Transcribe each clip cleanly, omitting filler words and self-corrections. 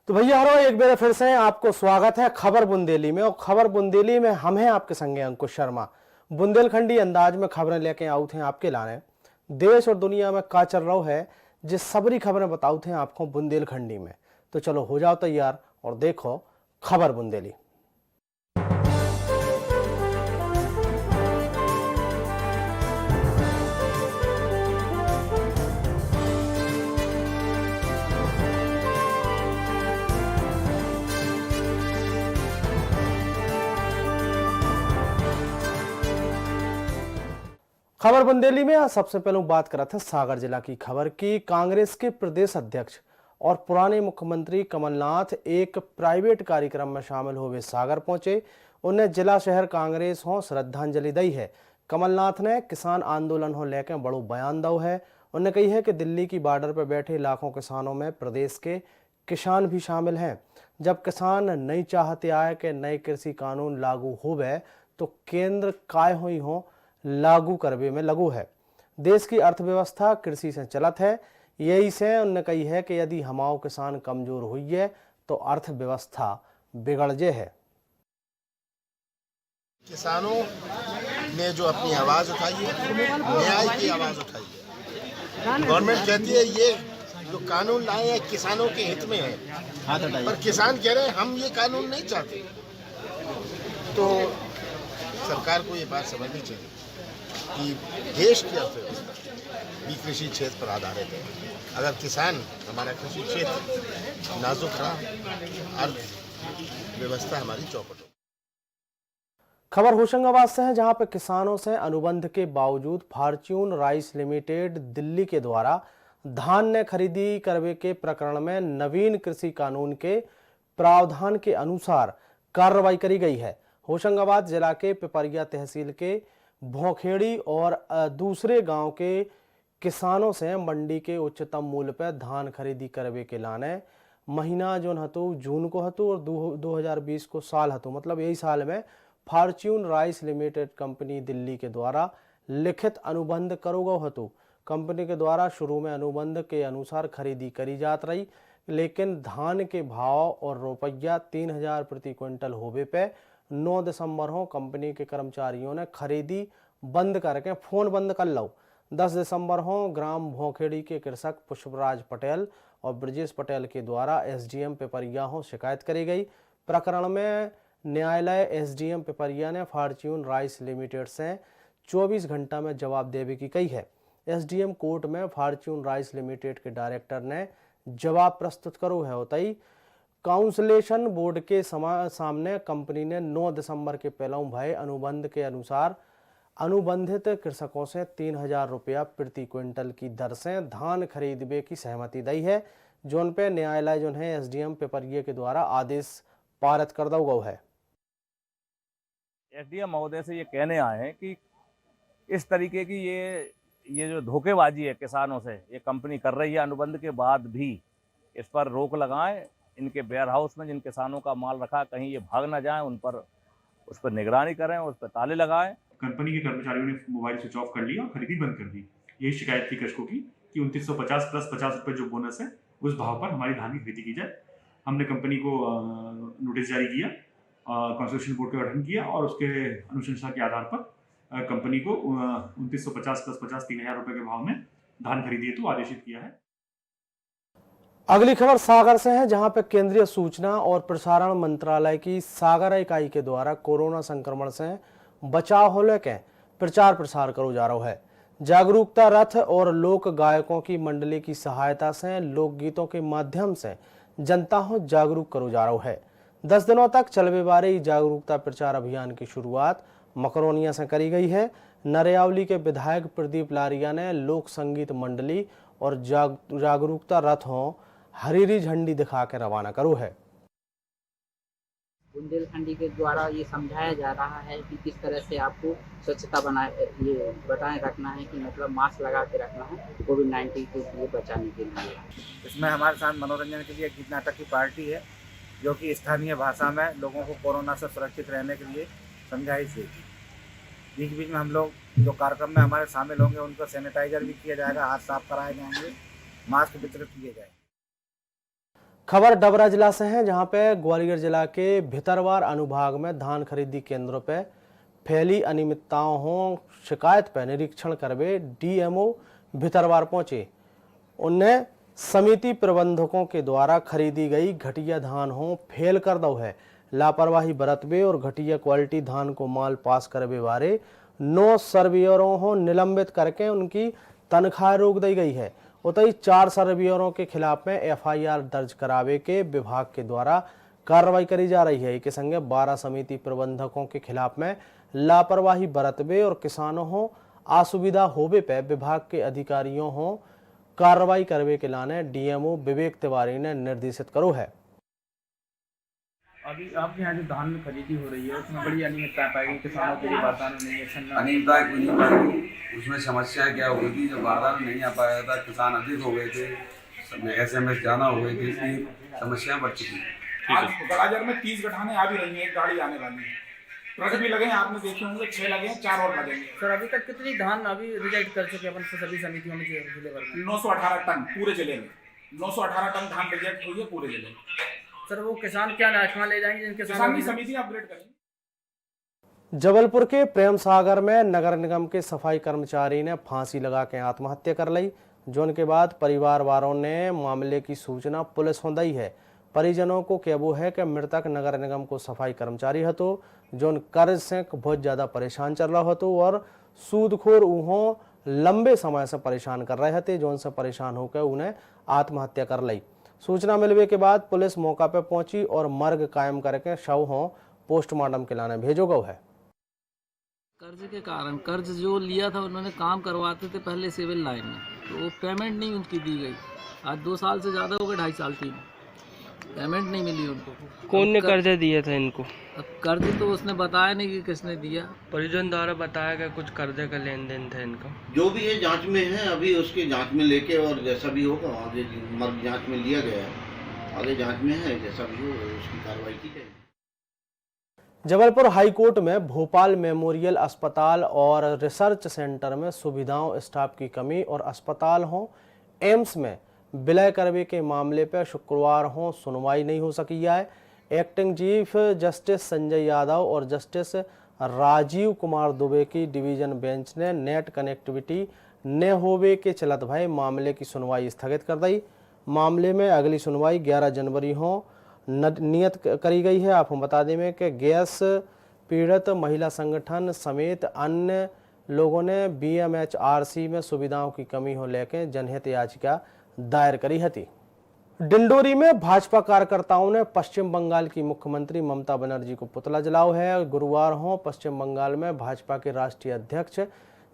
तो भैया हरो एक बार फिर से आपको स्वागत है खबर बुंदेली में। और खबर बुंदेली में हम हैं आपके संगे अंकुश शर्मा। बुंदेलखंडी अंदाज में खबरें लेके आऊ थे आपके लाने। देश और दुनिया में का चल रहा है जिस सबरी खबरें बताऊ थे आपको बुंदेलखंडी में। तो चलो हो जाओ तैयार और देखो खबर बुंदेली। खबर बुंदेली में आज सबसे पहले बात करा था सागर जिला की खबर की। कांग्रेस के प्रदेश अध्यक्ष और पुराने मुख्यमंत्री कमलनाथ एक प्राइवेट कार्यक्रम में शामिल हुए सागर पहुंचे। उन्हें जिला शहर कांग्रेस हो श्रद्धांजलि दी है। कमलनाथ ने किसान आंदोलन हो लेकर बड़ो बयान दो है। उन्हें कही है कि दिल्ली की बॉर्डर पर बैठे लाखों किसानों में प्रदेश के किसान भी शामिल हैं। जब किसान नहीं चाहते आए कि नए कृषि कानून लागू होवे तो केंद्र काय हुई हो लागू करवे में लगू है। देश की अर्थव्यवस्था कृषि से चलत है। यही से उन्होंने कही है कि यदि हमाओ किसान कमजोर हुई है तो अर्थव्यवस्था बिगड़ जे है। किसानों ने जो अपनी आवाज उठाई है, न्याय की आवाज उठाई है। गवर्नमेंट कहती है ये जो कानून लाए हैं किसानों के हित में है, पर किसान कह रहे हैं हम ये कानून नहीं चाहते। तो सरकार को ये बात समझनी चाहिए कि देश की अर्थव्यवस्था भी कृषि क्षेत्र पर आधारित है। अगर किसान हमारा कृषि क्षेत्र नाजुक रहा, अर्थव्यवस्था हमारी चौपट हो। खबर होशंगाबाद से है, जहां पर किसानों से अनुबंध के बावजूद फॉर्च्यून राइस लिमिटेड दिल्ली के द्वारा धान्य खरीदी करवे के प्रकरण में नवीन कृषि कानून के प्रावधान के अनुसार कार्रवाई करी गई है। होशंगाबाद जिला के पिपरिया तहसील के भोखेड़ी और दूसरे गांव के किसानों से मंडी के उच्चतम मूल्य पर धान खरीदी करवे के लाने महीना जोन हतु जून को हतु और 2020 को साल हतु, मतलब यही साल में Fortune rice limited company Delhi के द्वारा लिखित अनुबंध करोगो हतु। कंपनी के द्वारा शुरू में अनुबंध के अनुसार खरीदी करी जात रही, लेकिन धान के भाव और रुपया 3000 प्रति क्विंटल होवे पे 9 दिसंबर हो कंपनी के कर्मचारियों ने खरीदी बंद करके फोन बंद कर लो। 10 दिसंबर हो ग्राम भोखेड़ी के कृषक पुष्पराज पटेल और ब्रजेश पटेल के द्वारा एसडीएम पिपरिया हो शिकायत करी गई। प्रकरण में न्यायालय एसडीएम पिपरिया ने फॉर्च्यून राइस लिमिटेड से 24 घंटा में जवाब देवे की कही है। एसडीएम कोर्ट में फॉर्च्यून राइस लिमिटेड के डायरेक्टर ने जवाब प्रस्तुत करो है। होता ही काउंसलेशन बोर्ड के सामने कंपनी ने 9 दिसंबर के पहले भय अनुबंध के अनुसार अनुबंधित कृषकों से 3000 रुपया प्रति क्विंटल की दर से धान खरीदने की सहमति दी है, जोन पे न्यायालय जो है एसडीएम पिपरिया के द्वारा आदेश पारित कर दो गौ है। एसडीएम महोदय से ये कहने आए हैं कि इस तरीके की ये जो धोखेबाजी है किसानों से ये कंपनी कर रही है, अनुबंध के बाद भी इस पर रोक लगाएं। इनके वेयर हाउस में जिन किसानों का माल रखा कहीं ये भाग ना जाएं, उस पर निगरानी करें, उस पर ताले लगाएं। कंपनी के कर्मचारियों ने मोबाइल स्विच ऑफ कर लिया और खरीदी बंद कर दी। यही शिकायत थी कृषकों की कि 2950 प्लस 50 रुपये जो बोनस है उस भाव पर हमारी धान की खरीदी की जाए। हमने कंपनी को नोटिस जारी किया, कॉन्स्टिट्यूशन बोर्ड का गठन किया और उसके अनुशंसा के आधार पर कंपनी को 2950 प्लस 50 3000 रुपये के भाव में धान खरीदी हेतु आदेशित किया है। अगली खबर सागर से है, जहां पर केंद्रीय सूचना और प्रसारण मंत्रालय की सागर इकाई के द्वारा कोरोना संक्रमण से बचाव हो लेके प्रचार प्रसार करो जा रहा है। जागरूकता रथ और लोक गायकों की मंडली की सहायता से लोकगीतों के माध्यम से जनता को जागरूक करो जा रहा है। 10 दिनों तक चलने वाले जागरूकता प्रचार अभियान की शुरुआत मकरोनिया से करी गई है। नरियावली के विधायक प्रदीप लारिया ने लोक संगीत मंडली और जागरूकता रथ हो हरीरी झंडी दिखा के रवाना करो है। बुंदेलखंडी के द्वारा ये समझाया जा रहा है कि किस तरह से आपको स्वच्छता बनाए रखना है, कि मतलब मास्क लगा के रखना है कोविड-19 के लिए बचाने के लिए। इसमें हमारे साथ मनोरंजन के लिए गीत नाटक की पार्टी है, जो कि स्थानीय भाषा में लोगों को कोरोना से सुरक्षित रहने के लिए समझाइश देगी। बीच बीच में हम लोग जो कार्यक्रम में हमारे शामिल होंगे उनको सैनिटाइजर भी किया जाएगा, हाथ साफ कराए जाएंगे, मास्क वितरित किए जाएंगे। खबर डबरा जिला से है, जहां पे ग्वालियर जिला के भितरवार अनुभाग में धान खरीदी केंद्रों पे फैली अनियमितताओं हो शिकायत पर निरीक्षण करवे डीएमओ भितरवार पहुंचे। उन्हें समिति प्रबंधकों के द्वारा खरीदी गई घटिया धान हो फेल कर दो है, लापरवाही बरतवे और घटिया क्वालिटी धान को माल पास करवे बारे 9 सर्वेयरों हो निलंबित करके उनकी तनख्वाह रोक दी गई है। उतई 4 सर्वेयरों के खिलाफ में एफआईआर दर्ज करावे के विभाग के द्वारा कार्रवाई करी जा रही है। इसके संगे 12 समिति प्रबंधकों के खिलाफ में लापरवाही बरतवे और किसानों हो असुविधा होवे पे विभाग के अधिकारियों हो कार्रवाई करवे के लाने डीएमओ विवेक तिवारी ने निर्देशित करो है। अभी आपके यहाँ जो धान खरीदी हो रही है उसमें बड़ी अनियमितता पाई गई, किसानों के लिए बारदाना नहीं है। अनियमितता कोई नहीं पाई, उसमें समस्या क्या हो गई थी, जब बारदाना नहीं आ पाया था किसान अधिक हो गए थे, SMS जाना हो गई थी, इसलिए समस्याएं बढ़ चुकी हैं। आज बड़ाजर में 30 गठाने आ भी रही हैं, एक गाड़ी आने वाली है, ट्रक भी लगे हैं, आपने देखे होंगे 6 लगे हैं, 4 और लगेंगे। सर अभी तक कितनी धान अभी रिजेक्ट कर चुके हैं सभी समितियों में जिले भर में? 918 टन पूरे जिले में 918 टन धान रिजेक्ट हुई है पूरे जिले में। सर वो किसान क्या नाशमा ले जाएंगे जिनके किसान की समिति अपग्रेड करेंगे। जबलपुर के प्रेम सागर में नगर निगम के सफाई कर्मचारी ने फांसी लगा के आत्महत्या कर ली, जोन के बाद परिवार वालों ने मामले की सूचना पुलिस को दी है। परिजनों को कहबो है कि मृतक नगर निगम को सफाई कर्मचारी हतो, जोन कर्ज से बहुत ज़्यादा परेशान चल रहा हतो और सूदखोर उहों लंबे समय से परेशान कर रहे थे, जोन से परेशान होकर उन्हें आत्महत्या कर ली। सूचना मिलने के बाद पुलिस मौका पर पहुंची और मर्ग कायम करके शव हो पोस्टमार्टम के लाने भेजो गया है। कर्ज के कारण कर्ज जो लिया था उन्होंने काम करवाते थे पहले सिविल लाइन में, तो वो पेमेंट नहीं उनकी दी गई। आज 2 साल से ज़्यादा हो गए, 2.5 साल 3 पेमेंट नहीं मिली उनको। कौन ने कर्जा दिया था इनको? अब कर्ज तो उसने बताया नहीं कि किसने दिया। परिजन द्वारा बताया गया कुछ कर्जे का लेन देन था इनका। जो भी है जांच में है, अभी उसके जांच में लेके और जैसा भी होगा आगे मर्ग जांच में लिया गया है, आगे जांच में है, जैसा भी हो उसकी कार्रवाई की जाएगी। जबलपुर हाईकोर्ट में भोपाल मेमोरियल अस्पताल और रिसर्च सेंटर में सुविधाओं स्टाफ की कमी और अस्पताल हो एम्स में विलय करवे के मामले पर शुक्रवार हो सुनवाई नहीं हो सकी है। Acting chief justice Sanjay Yadav और जस्टिस राजीव कुमार दुबे की डिवीजन बेंच ने नेट कनेक्टिविटी न होवे के चलत भाई मामले की सुनवाई स्थगित कर दी। मामले में अगली सुनवाई 11 जनवरी हो नियत करी गई है। आपको बता दें में कि गैस पीड़ित महिला संगठन समेत अन्य लोगों ने BMHRC में सुविधाओं की कमी हो लेकर जनहित याचिका दायर करी थी। डिंडोरी में भाजपा कार्यकर्ताओं ने पश्चिम बंगाल की मुख्यमंत्री ममता बनर्जी को पुतला जलाओ है। गुरुवार हो पश्चिम बंगाल में भाजपा के राष्ट्रीय अध्यक्ष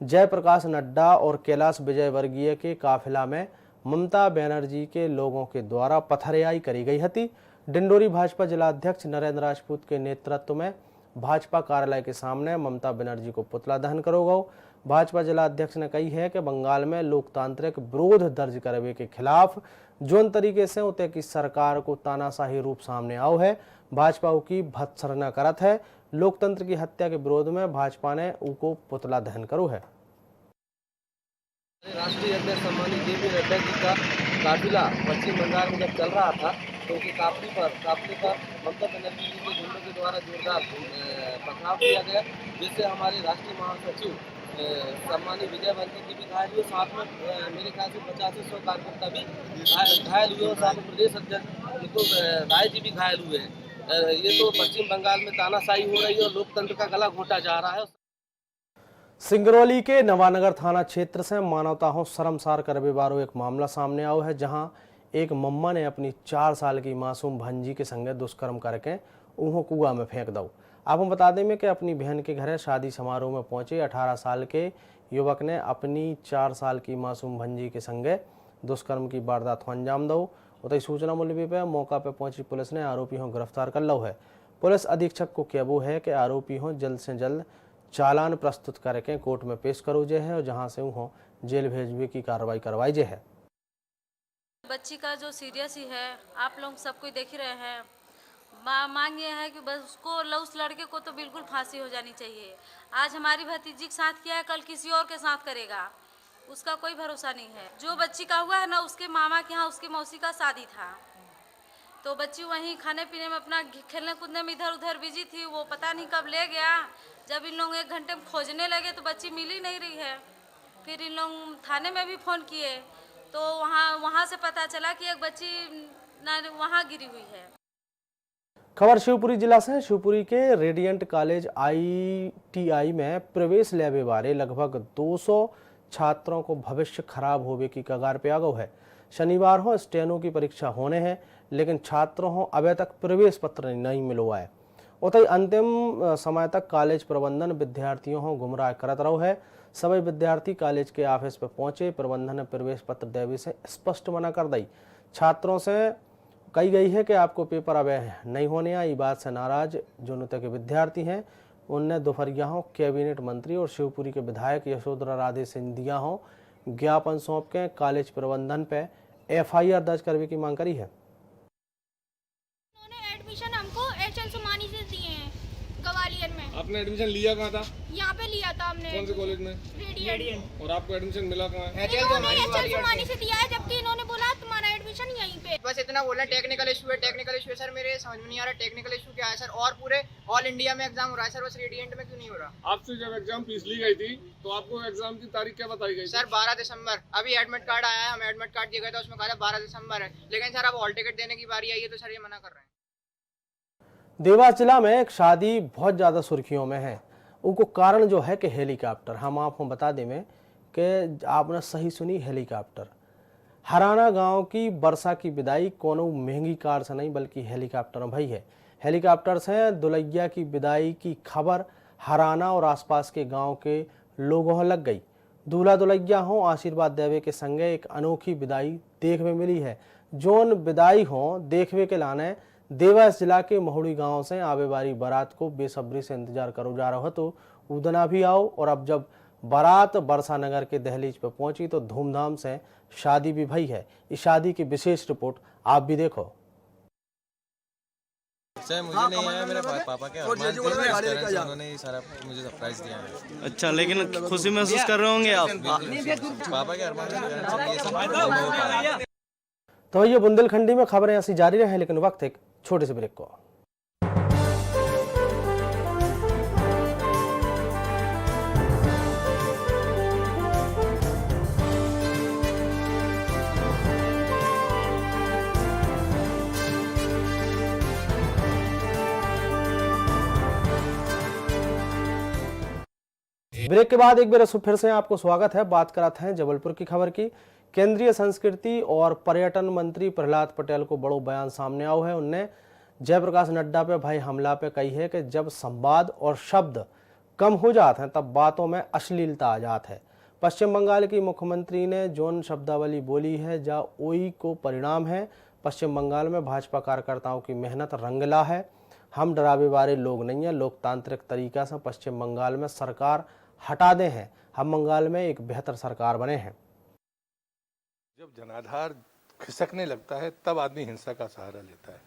जयप्रकाश नड्डा और कैलाश विजयवर्गीय के काफिला में ममता बनर्जी के लोगों के द्वारा पथरेयाई करी गई थी। डिंडोरी भाजपा जिला अध्यक्ष नरेंद्र राजपूत के नेतृत्व में भाजपा कार्यालय के सामने ममता बनर्जी को पुतला दहन करोगा। भाजपा जिला अध्यक्ष ने कही है कि बंगाल में लोकतांत्रिक विरोध दर्ज करवे के खिलाफ जोन तरीके से उते की सरकार को तानाशाही रूप सामने आओ है, भाजपा की भत्सरना करत है। लोकतंत्र की हत्या के विरोध में भाजपा ने उनको पुतला दहन करो है। राष्ट्रीय अध्यक्ष सम्मानित JP नड्डा जी का काफिला पश्चिम बंगाल में जब चल रहा था तो उनके काफिले पर ममता बनर्जी जी के गुंडों के द्वारा जोरदार पथराव किया गया, जिससे हमारे राष्ट्रीय महासचिव सम्मानित विजयवर्गीय जी भी घायल हुए, साथ में मेरे ख्याल से 50 से 100 कार्यकर्ता भी घायल हुए और साथ में प्रदेश अध्यक्ष निकुल राय जी भी घायल हुए हैं। ये तो पश्चिम बंगाल में तानाशाही हो रही है और लोकतंत्र का गला घोंटा जा रहा है। सिंगरौली के नवानगर थाना क्षेत्र से मानवता हो शर्मसार करवे वारो एक मामला सामने आओ है, जहां एक मम्मा ने अपनी 4 साल की मासूम भंजी के संगे दुष्कर्म करके उन्हों कुआं में फेंक दो। आपको बता दें में कि अपनी बहन के घर शादी समारोह में पहुंचे 18 साल के युवक ने अपनी 4 साल की मासूम भंजी के संगे दुष्कर्म की वारदात को अंजाम दो। उतई सूचना मिलने पर मौका पर पहुंची पुलिस ने आरोपी को गिरफ्तार कर लो है। पुलिस अधीक्षक को कहबो है कि आरोपी हो जल्द से जल्द चालान प्रस्तुत करके कोर्ट में पेश करो जे है और जहां से उन्हों जेल भेजने की कार्रवाई करवाई जे है। बच्ची का जो सीरियस ही है, आप लोग सब कोई देख ही रहे हैं। मांग ये है कि बस उसको उस लड़के को तो बिल्कुल फांसी हो जानी चाहिए। आज हमारी भतीजी के साथ किया है, कल किसी और के साथ करेगा, उसका कोई भरोसा नहीं है। जो बच्ची का हुआ है ना, उसके मामा के यहाँ उसकी मौसी का शादी था, तो बच्ची वहीं खाने पीने में अपना खेलने कूदने में इधर उधर बिजी थी। वो पता नहीं कब ले गया। जब इन लोग 1 घंटे में खोजने लगे तो बच्ची मिल ही नहीं रही है। फिर इन लोग थाने में भी फ़ोन किए तो वहाँ से पता चला कि एक बच्ची वहाँ गिरी हुई है। खबर शिवपुरी जिला से। शिवपुरी के रेडियंट कॉलेज ITI में प्रवेश लेवे बारे लगभग 200 छात्रों को भविष्य खराब होवे की कगार पे आ गयो है। शनिवार हो स्टेनो की परीक्षा होने हैं, लेकिन छात्रों हो अभी तक प्रवेश पत्र नहीं मिलो है। उतई अंतिम समय तक कॉलेज प्रबंधन विद्यार्थियों को गुमराह करत रहो है। सभी विद्यार्थी कॉलेज के ऑफिस पर पहुंचे। प्रबंधन ने प्रवेश पत्र देवे से स्पष्ट मना कर दी। छात्रों से कही गई है कि आपको पेपर अब नहीं होने। ये बात से नाराज जो नुते के विद्यार्थी हैं, उनने दोपहरिया हो कैबिनेट मंत्री और शिवपुरी के विधायक यशोधरा राधे सिंधिया हो ज्ञापन सौंप के कॉलेज प्रबंधन पे FIR दर्ज करने की मांग करी है। एडमिशन हमको HL सुमानी से दिए हैं ग्वालियर में। आपने एडमिशन लिया कहाँ था? यहाँ पे लिया था हमने। कौन से कॉलेज में? रेडियंट। और आपको एडमिशन मिला कहाँ है? HL सुमानी से दिया है, जबकि इन्होंने बोला तुम्हारा एडमिशन यहीं पे। बस इतना बोला टेक्निकल इशू है। टेक्निकल इशू है सर, मेरे समझ में नहीं आ रहा टेक्निकल इशू क्या है सर। और पूरे ऑल इंडिया में एग्जाम हो रहा है सर, बस रेडियंट में क्यों नहीं हो रहा? आपसे जब एग्जाम फीस ली गई थी तो आपको एग्जाम की तारीख क्या बताई गई? सर 12 दिसंबर। अभी एडमिट कार्ड आया है, हम एडमिट कार्ड दिए गए थे, उसमें कहा था 12 दिसंबर है। लेकिन सर अब हॉल टिकट देने की बारी आई है तो सर ये मना कर रहे हैं। देवास जिला में एक शादी बहुत ज़्यादा सुर्खियों में है। उनको कारण जो है कि हेलीकॉप्टर। हम आपको बता दें में कि आपने सही सुनी, हेलीकॉप्टर। हराना गांव की वर्षा की विदाई कोनो महंगी कार से नहीं बल्कि हेलीकॉप्टर में भई है। हेलीकॉप्टर से दुलैया की विदाई की खबर हराना और आसपास के गांव के लोगों लग गई। दूल्हा दुलैया हो आशीर्वाद देवे के संगे एक अनोखी विदाई देखने मिली है। जोन विदाई हो देखने के लाने देवास जिला के महुड़ी गांव से आवे वाली बारात को बेसब्री से इंतजार करो जा रहा हो तो उदना भी आओ। और अब जब बारात बरसा नगर के दहलीज पर पहुंची तो धूमधाम से शादी भी भई है। इस शादी की विशेष रिपोर्ट आप भी देखो। मुझे नहीं है, मेरे पापा के उन्होंने ये सारा मुझे सरप्राइज दिया है। अच्छा, लेकिन खुशी महसूस कर रहे होंगे आप? पापा के अरमान। तो ये बुंदेलखंडी में खबरें ऐसी जारी रहे, लेकिन वक्त एक छोटे से ब्रेक को। ब्रेक के बाद एक बार फिर से आपको स्वागत है। बात कराते हैं जबलपुर की खबर की। केंद्रीय संस्कृति और पर्यटन मंत्री प्रहलाद पटेल को बड़ो बयान सामने आओ है। उनने जयप्रकाश नड्डा पे भाई हमला पे कही है कि जब संवाद और शब्द कम हो जाते हैं तब बातों में अश्लीलता आ जाती है। पश्चिम बंगाल की मुख्यमंत्री ने जोन शब्दावली बोली है जा ओई को परिणाम है। पश्चिम बंगाल में भाजपा कार्यकर्ताओं की मेहनत रंगला है। हम डरावे वाले लोग नहीं हैं। लोकतांत्रिक तरीका से पश्चिम बंगाल में सरकार हटा दे हैं। हम बंगाल में एक बेहतर सरकार बने हैं। जब जनाधार खिसकने लगता है तब आदमी हिंसा का सहारा लेता है।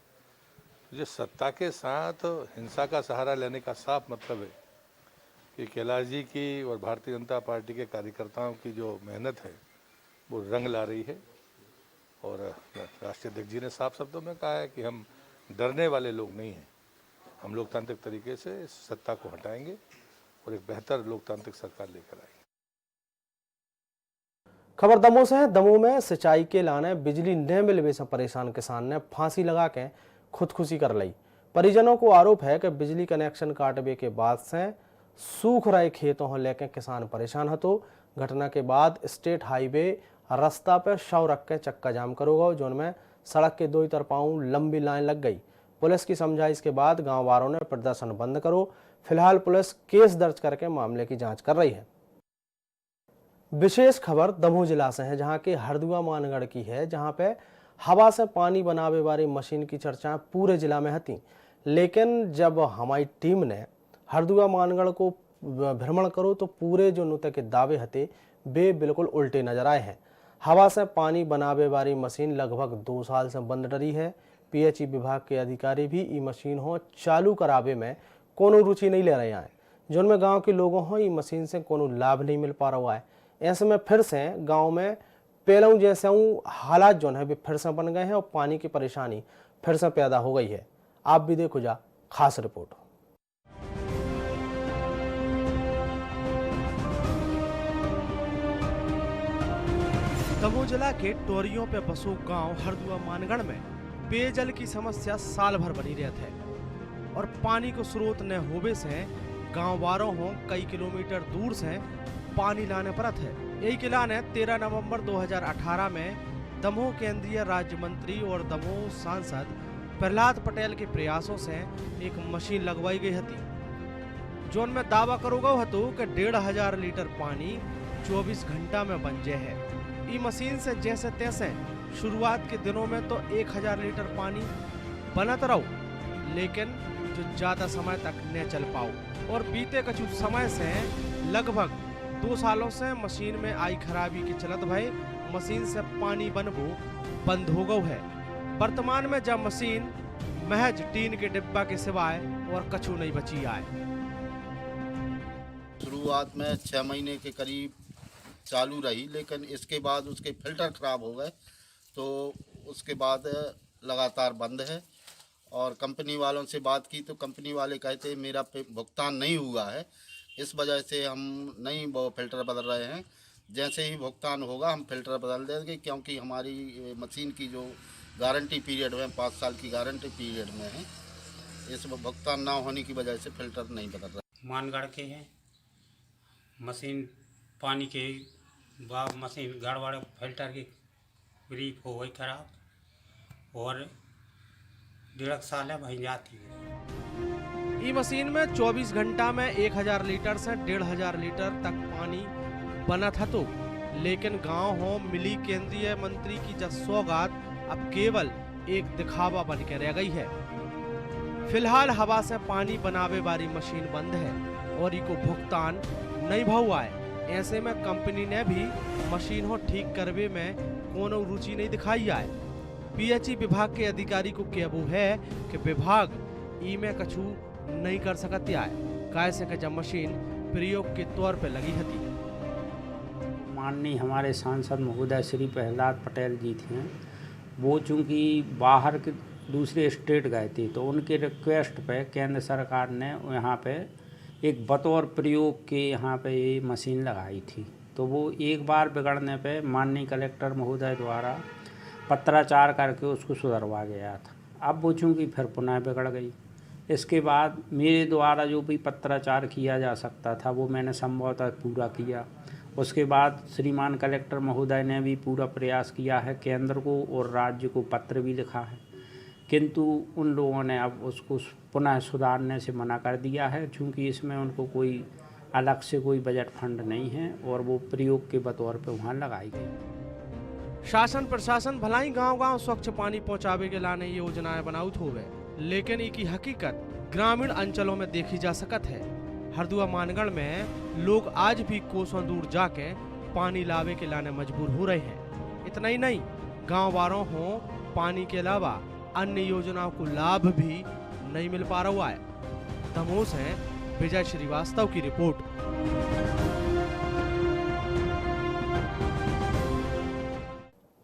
जो सत्ता के साथ हिंसा का सहारा लेने का साफ मतलब है कि कैलाश जी की और भारतीय जनता पार्टी के कार्यकर्ताओं की जो मेहनत है वो रंग ला रही है। और राष्ट्रीय अध्यक्ष जी ने साफ शब्दों में कहा है कि हम डरने वाले लोग नहीं हैं। हम लोकतांत्रिक तरीके से इस सत्ता को हटाएंगे और एक बेहतर लोकतांत्रिक सरकार लेकर आएंगे। खबर दमोह से है। दमोह में सिंचाई के लाने बिजली न मिलने से परेशान किसान ने फांसी लगा के खुदकुशी कर ली। परिजनों को आरोप है कि बिजली कनेक्शन काटने के बाद से सूख रहे खेतों को लेकर किसान परेशान हतो। घटना के बाद स्टेट हाईवे रास्ता पर शव रख के चक्का जाम करोगा, जिनमें सड़क के दो तरफाओं लंबी लाइन लग गई। पुलिस की समझाइश के बाद गांव वालों ने प्रदर्शन बंद करो। फिलहाल पुलिस केस दर्ज करके मामले की जांच कर रही है। विशेष खबर दमोह जिला से है, जहां के हरदुआ मानगढ़ की है, जहां पे हवा से पानी बनावे वाली मशीन की चर्चा पूरे जिला में हती। लेकिन जब हमारी टीम ने हरदुआ मानगढ़ को भ्रमण करो तो पूरे जो नुते के दावे हते वे बिल्कुल उल्टे नजर आए हैं। हवा से पानी बनावे वाली मशीन लगभग 2 साल से बंद डरी है। PHE विभाग के अधिकारी भी ई मशीन हो चालू करावे में कोनो रुचि नहीं ले रहे हैं, जिनमें गांव के लोगों को ई मशीन से कोनो लाभ नहीं मिल पा रहा है। ऐसे में फिर से गांव में पहलों जैसे हालात जो है वे फिर से बन गए हैं और पानी की परेशानी फिर से पैदा हो गई है। आप भी देखो जा खास रिपोर्ट। दमोह जिला के टोरियों पे बसो गांव हरदुआ मानगढ़ में पेयजल की समस्या साल भर बनी रहती है और पानी को स्रोत न होवे से गांव वालों हो कई किलोमीटर दूर से पानी लाने पड़त है। यही किला ने 13 नवंबर 2018 में दमोह केंद्रीय राज्य मंत्री और दमोह सांसद प्रहलाद पटेल के प्रयासों से एक मशीन लगवाई गई थी, जोन में दावा करोगा हतो कि 1500 लीटर पानी 24 घंटा में बन जाए है। ई मशीन से जैसे तैसे शुरुआत के दिनों में तो 1000 लीटर पानी बनत रहो, लेकिन जो ज्यादा समय तक न चल पाओ और बीते कुछ समय से लगभग 2 सालों से मशीन में आई खराबी के चलत भय मशीन से पानी बनबो बंद हो गो है। वर्तमान में जब मशीन महज टीन के डिब्बा के सिवाय और कछु नहीं बची आए। शुरुआत में 6 महीने के करीब चालू रही, लेकिन इसके बाद उसके फिल्टर खराब हो गए तो उसके बाद लगातार बंद है। और कंपनी वालों से बात की तो कंपनी वाले कहते मेरा भुगतान नहीं हुआ है, इस वजह से हम नहीं वो फिल्टर बदल रहे हैं। जैसे ही भुगतान होगा हम फिल्टर बदल देंगे, क्योंकि हमारी मशीन की जो गारंटी पीरियड है 5 साल की गारंटी पीरियड में है। इस भुगतान ना होने की वजह से फिल्टर नहीं बदल रहा। मानगढ़ के हैं मशीन पानी के बाद मशीन गड़बड़ फिल्टर की ब्रीफ हो गई खराब और 1.5 साल है वहीं जाती है। ई मशीन में 24 घंटा में 1000 लीटर से 1500 लीटर तक पानी बना था तो, लेकिन गांव हो मिली केंद्रीय मंत्री की जब सौगात अब केवल एक दिखावा बन के रह गई है। फिलहाल हवा से पानी बनावे वाली मशीन बंद है और इको भुगतान नहीं भाव आए। ऐसे में कंपनी ने भी मशीन हो ठीक करवे में कोनो रुचि नहीं दिखाई आए। पीएचई विभाग के अधिकारी को कहबू है कि विभाग ई में कछु नहीं कर सकती आए, कैसे कि जब मशीन प्रयोग के तौर पे लगी थी। माननीय हमारे सांसद महोदय श्री प्रहलाद पटेल जी थे, वो चूँकि बाहर के दूसरे स्टेट गए थे तो उनके रिक्वेस्ट पे केंद्र सरकार ने यहाँ पे एक बतौर प्रयोग के यहाँ पे ये मशीन लगाई थी। तो वो एक बार बिगड़ने पे माननीय कलेक्टर महोदय द्वारा पत्राचार करके उसको सुधरवा गया था। अब वो चूँकि फिर पुनः बिगड़ गई। इसके बाद मेरे द्वारा जो भी पत्राचार किया जा सकता था वो मैंने संभवतः पूरा किया। उसके बाद श्रीमान कलेक्टर महोदय ने भी पूरा प्रयास किया है, केंद्र को और राज्य को पत्र भी लिखा है, किंतु उन लोगों ने अब उसको पुनः सुधारने से मना कर दिया है, चूँकि इसमें उनको कोई अलग से कोई बजट फंड नहीं है और वो प्रयोग के बतौर पे वहाँ लगाई गई। शासन प्रशासन भलाई गांव-गांव स्वच्छ पानी पहुंचावे के लाने योजनाएं बनाउत होवे, लेकिन इकी हकीकत ग्रामीण अंचलों में देखी जा सकत है। हरदुआ मानगढ़ में लोग आज भी कोसों दूर जाके पानी लावे के लाने मजबूर हो रहे हैं। इतना ही नहीं, गाँव वालों हो पानी के अलावा अन्य योजनाओं को लाभ भी नहीं मिल पा रहा है। दमोह से विजय श्रीवास्तव की रिपोर्ट।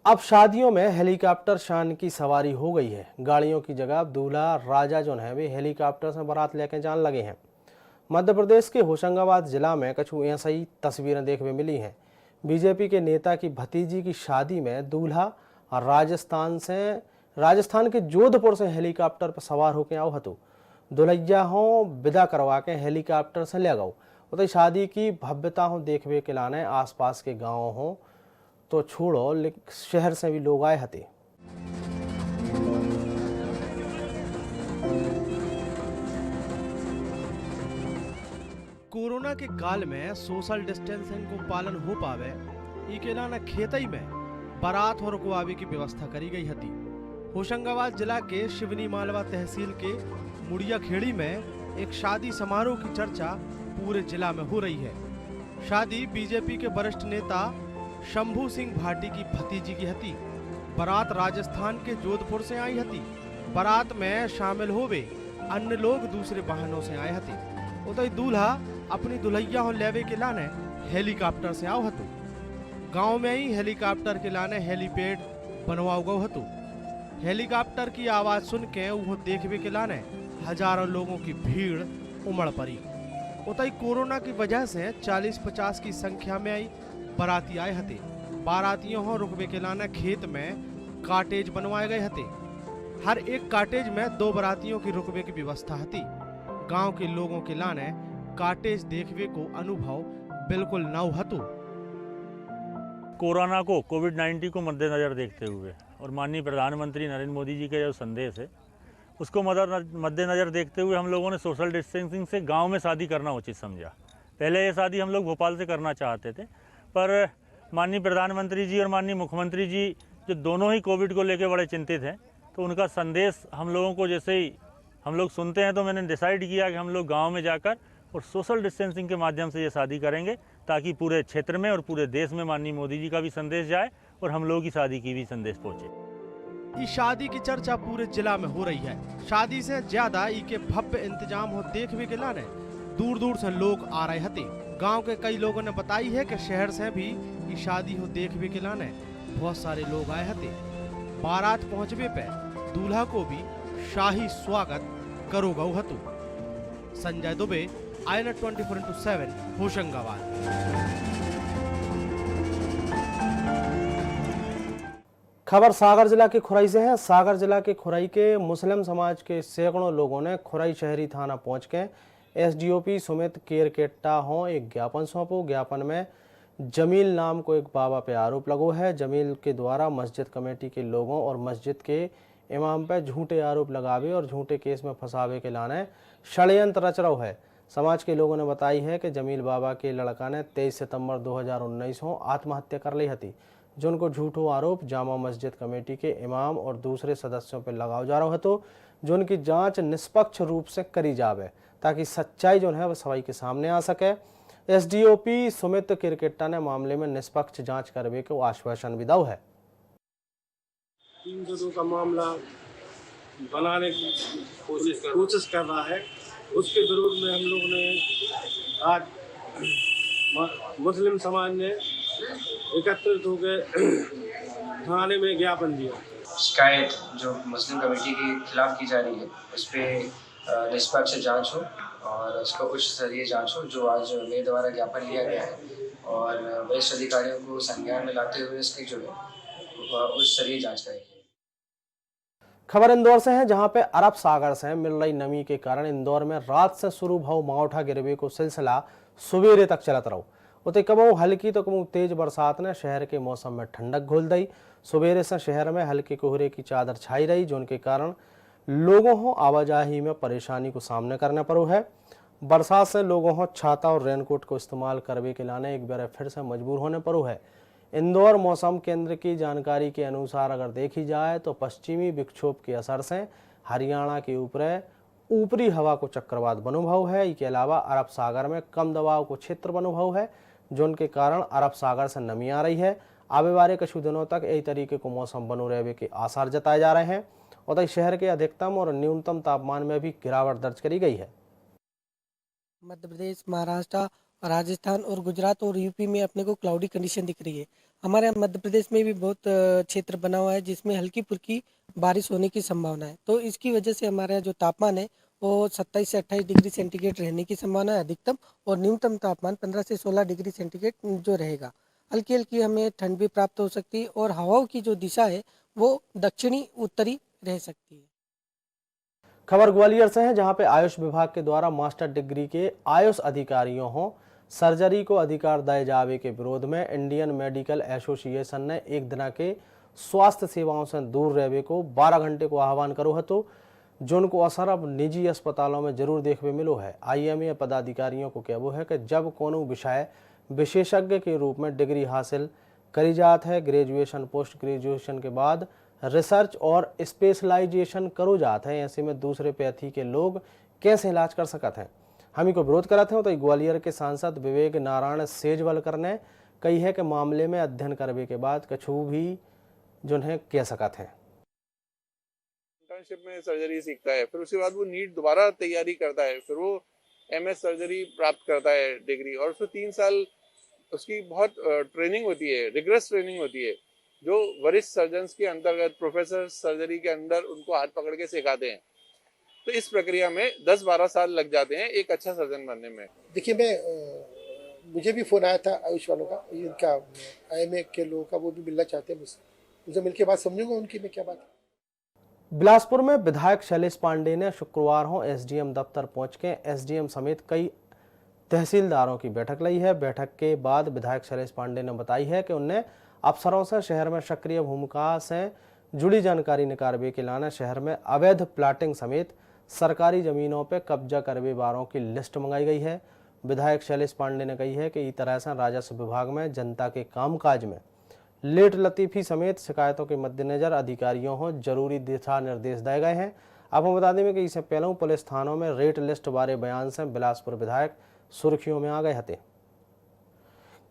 अब शादियों में हेलीकॉप्टर शान की सवारी हो गई है। गाड़ियों की जगह दूल्हा राजा जो है वे हेलीकॉप्टर से बारात लेकर जान लगे हैं। मध्य प्रदेश के होशंगाबाद जिला में कुछ ऐसा ही तस्वीरें देखने मिली हैं। बीजेपी के नेता की भतीजी की शादी में दूल्हा राजस्थान के जोधपुर से हेलीकॉप्टर पर सवार होकर आओ हतो। दुल्हैया हो विदा करवा के हेलीकॉप्टर से ले गओ। उतई शादी की भव्यता हो देखने के लाने आसपास के गाँव हो तो छोड़ो, लेकिन शहर से भी लोग आए हते। कोरोना के काल में सोशल डिस्टेंसिंग को पालन हो पावे, इके लाने खेतई में बारात और रुकवावे की व्यवस्था करी गई हती। होशंगाबाद जिला के शिवनी मालवा तहसील के मुड़िया खेड़ी में एक शादी समारोह की चर्चा पूरे जिला में हो रही है। शादी बीजेपी के वरिष्ठ नेता शंभू सिंह भाटी की भतीजी की हती। बारात राजस्थान के जोधपुर से आई हती। बारात में शामिल होवे अन्य लोग दूसरे वाहनों से आए हती। उतई दूल्हा अपनी दुल्हैया हो लेवे के लाने हेलीकॉप्टर से आओ हतो। गांव में ही हेलीकॉप्टर के लाने हेलीपैड बनवाओ गो हतु। हेलीकॉप्टर की आवाज सुन के वो देखने के लाने हजारों लोगों की भीड़ उमड़ पड़ी। उतई कोरोना की वजह से 40-50 की संख्या में आई बाराती आए हते। बारातियों हो रुकवे के लाने खेत में काटेज बनवाए गए हते। हर एक काटेज में 2 बारातियों की रुकवे की व्यवस्था हती। गांव के लोगों के लाने काटेज देखवे को अनुभव बिल्कुल नव हतु। कोरोना को कोविड-19 को मद्देनजर देखते हुए और माननीय प्रधानमंत्री नरेंद्र मोदी जी का जो संदेश है उसको मद्देनजर देखते हुए हम लोगों ने सोशल डिस्टेंसिंग से गांव में शादी करना उचित समझा। पहले ये शादी हम लोग भोपाल से करना चाहते थे, पर माननीय प्रधानमंत्री जी और माननीय मुख्यमंत्री जी जो दोनों ही कोविड को लेकर बड़े चिंतित हैं, तो उनका संदेश हम लोगों को जैसे ही हम लोग सुनते हैं तो मैंने डिसाइड किया कि हम लोग गाँव में जाकर और सोशल डिस्टेंसिंग के माध्यम से ये शादी करेंगे, ताकि पूरे क्षेत्र में और पूरे देश में माननीय मोदी जी का भी संदेश जाए और हम लोगों की शादी की भी संदेश पहुंचे। इस शादी की चर्चा पूरे जिला में हो रही है। शादी से ज्यादा के भव्य इंतजाम हो देखने के लाने दूर दूर से लोग आ रहे हते। गांव के कई लोगों ने बताई है कि शहर से भी ये शादी हो देखने के लाने बहुत सारे लोग आए हते। बारात पहुंचने पे दूल्हा को भी शाही स्वागत करो गौ हतु। संजय दुबे, INET 24/7 होशंगाबाद। खबर सागर जिला के खुराई से है। सागर जिला के खुराई के मुस्लिम समाज के सैकड़ों लोगों ने खुराई शहरी थाना पहुंच के SDOP सुमित केरकेट्टा हो एक ज्ञापन सौंपो। ज्ञापन में जमील नाम को एक बाबा पे आरोप लगो है। जमील के द्वारा मस्जिद कमेटी के लोगों और मस्जिद के इमाम पे झूठे आरोप लगावे और झूठे केस में फंसावे के लाने षड्यंत्र रच रहा है। समाज के लोगों ने बताई है कि जमील बाबा के लड़का ने 23 सितंबर 2019 को आत्महत्या कर ली थी, जिनको झूठो आरोप जामा मस्जिद कमेटी के इमाम और दूसरे सदस्यों पर लगाओ जा रहा है, तो जो उनकी जांच निष्पक्ष रूप से करी जावे ताकि सच्चाई जो है वह सवाई के सामने आ सके। SDOP सुमित केरकेट्टा ने मामले में निष्पक्ष जांच करने को आश्वासन भी दिया है। 302 का मामला बनाने की कोशिश कर रहा है, उसके विरोध में हम लोग ने आज मुस्लिम समाज ने एकत्रित होकर थाने में ज्ञापन दिया। शिकायत जो मुस्लिम कमेटी के खिलाफ की जा रही है उस पर निष्पक्ष जांच हो और उसका उच्च स्तरीय जांच हो, जो आज मेरे द्वारा ज्ञापन लिया गया है और वरिष्ठ अधिकारियों को संज्ञान में लाते हुए इसकी जो है उच्च स्तरीय जांच करेगी। खबर इंदौर से है, जहां पे अरब सागर से मिल रही नमी के कारण इंदौर में रात से शुरू भाव मावठा गिरवे को सिलसिला सवेरे तक चलत रहो। उते कबहू हल्की तो कबहू तेज बरसात ने शहर के मौसम में ठंडक घोल दी। सवेरे से शहर में हल्के कोहरे की चादर छाई रही, जिनके कारण लोगों को आवाजाही में परेशानी को सामना करना पड़ो है। बरसात से लोगों को छाता और रेनकोट को इस्तेमाल करने के लाने एक बार फिर से मजबूर होने पड़ो है। इंदौर मौसम केंद्र की जानकारी के अनुसार अगर देखी जाए तो पश्चिमी विक्षोभ के असर से हरियाणा के ऊपरी हवा को चक्रवात बनुभव है। इसके अलावा अरब सागर में कम दबाव को क्षेत्र बनुभव है, जिनके कारण अरब सागर से नमी आ रही है। आने वाले कुछ दिनों तक यही तरीके को मौसम बनो रहने के आसार जताए जा रहे हैं और शहर के अधिकतम और न्यूनतम तापमान में भी गिरावट दर्ज करी गई है। मध्य प्रदेश, महाराष्ट्र, राजस्थान और गुजरात और यूपी में अपने को क्लाउडी कंडीशन दिख रही है। हमारे मध्य प्रदेश में भी बहुत क्षेत्र बना हुआ है जिसमें हल्की फुल्की बारिश होने की संभावना है, तो इसकी वजह से हमारा जो तापमान है वो 27 से 28 डिग्री सेंटीग्रेड रहने की संभावना है अधिकतम, और न्यूनतम तापमान 15 से 16 डिग्री सेंटीग्रेड जो रहेगा। हल्की हल्की हमें ठंड भी प्राप्त हो सकती है और हवाओं की जो दिशा है वो दक्षिणी उत्तरी रह सकती है। खबर ग्वालियर से है, जहां पे आयुष विभाग के द्वारा मास्टर डिग्री के आयुष अधिकारियों हो सर्जरी को अधिकार दिए जावे के विरोध में इंडियन मेडिकल एसोसिएशन ने एक दिन के स्वास्थ्य सेवाओं से दूर रहने को 12 घंटे को आह्वान करो है, तो जिनको असर अब निजी अस्पतालों में जरूर देखने मिलो है। IMA पदाधिकारियों को कहवो है कि जब कोनो विषय विशेषज्ञ के रूप में डिग्री हासिल करी जात है, ग्रेजुएशन पोस्ट ग्रेजुएशन के बाद रिसर्च और स्पेशलाइजेशन करो जात है, ऐसे में दूसरे पैथी के लोग कैसे इलाज कर सकते हैं। हम ही को विरोध करते हैं, तो ग्वालियर के सांसद विवेक नारायण सेजवलकर ने कही है कि मामले में अध्ययन करने के बाद कछु भी जो है कह सकते हैं। इंटर्नशिप में सर्जरी सीखता है, फिर उसके बाद वो नीट दोबारा तैयारी करता है, फिर वो MS सर्जरी प्राप्त करता है डिग्री, और उसको 3 साल उसकी बहुत ट्रेनिंग होती है, रिग्रेस ट्रेनिंग होती है, जो वरिष्ठ सर्जन्स के अंतर्गत प्रोफेसर सर्जरी के अंदर उनको हाथ पकड़ के सिखाते हैं। तो इस प्रक्रिया में 10-12 साल लग जाते हैं एक अच्छा सर्जन बनने में। देखिए, मुझे भी फ़ोन आया था आयुष वालों का, इनका IMA के लोगों का, वो भी मिलना चाहते हैं मुझसे। उनसे मिलके बात समझूंगा उनकी मैं क्या बात है। बिलासपुर में विधायक शैलेश पांडे ने शुक्रवार को SDM दफ्तर पहुंच के SDM समेत कई तहसीलदारों की बैठक ली है। बैठक के बाद विधायक शैलेश पांडे ने बताई है कि उन्हें अफसरों से शहर में सक्रिय भूमिका से जुड़ी जानकारी निकालने के लाने शहर में अवैध प्लाटिंग समेत सरकारी जमीनों पर कब्जा करवेबारों की लिस्ट मंगाई गई है। विधायक शैलेश पांडे ने कही है कि इस तरह से राजस्व विभाग में जनता के कामकाज में लेट लतीफ़ी समेत शिकायतों के मद्देनजर अधिकारियों को जरूरी दिशा निर्देश दिए गए हैं। आपको बता दें कि इससे पहले पुलिस थानों में रेट लिस्ट बारे बयान से बिलासपुर विधायक सुर्खियों में आ गए थे।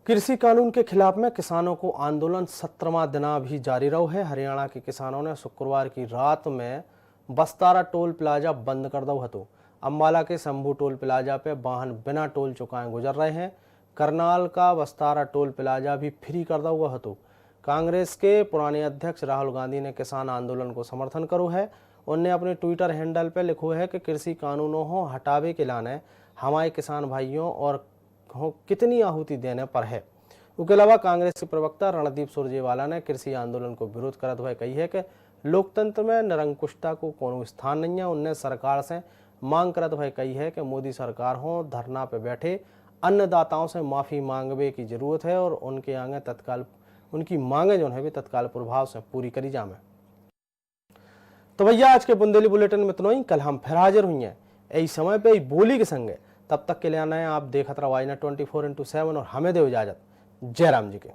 कृषि कानून के खिलाफ में किसानों को आंदोलन 17वां दिन भी जारी रहा है। हरियाणा के किसानों ने शुक्रवार की रात में बस्तारा टोल प्लाजा बंद कर दो हतो। अम्बाला के शंभू टोल प्लाजा पे वाहन बिना टोल चुकाए गुजर रहे हैं। करनाल का बस्तारा टोल प्लाजा भी फ्री कर दिया हतो। कांग्रेस के पुराने अध्यक्ष राहुल गांधी ने किसान आंदोलन को समर्थन करो है। उनने अपने ट्विटर हैंडल पे लिखो है कि कृषि कानूनों को हटावे के लाने हमारे किसान भाइयों और कितनी आहुति देने पर है। उसके अलावा कांग्रेस के प्रवक्ता रणदीप सुरजेवाला ने कृषि आंदोलन को विरोध करते हुए कही है कि लोकतंत्र में निरंकुशता को कोनो स्थान नहीं है। उनने सरकार से मांग करते हुए कही है कि मोदी सरकार हो धरना पे बैठे अन्नदाताओं से माफ़ी मांगवे की जरूरत है और उनके आगे तत्काल उनकी मांगे जो है भी तत्काल प्रभाव से पूरी करी जाए। तो भैया आज के बुंदेली बुलेटिन में इतना ही। कल हम फिर हाजिर हुई हैं यही समय पे बोली के संगे। तब तक के लिए आना है आप देखते रहो आज 24/7 और हमें दो इजाजत। जय राम जी के।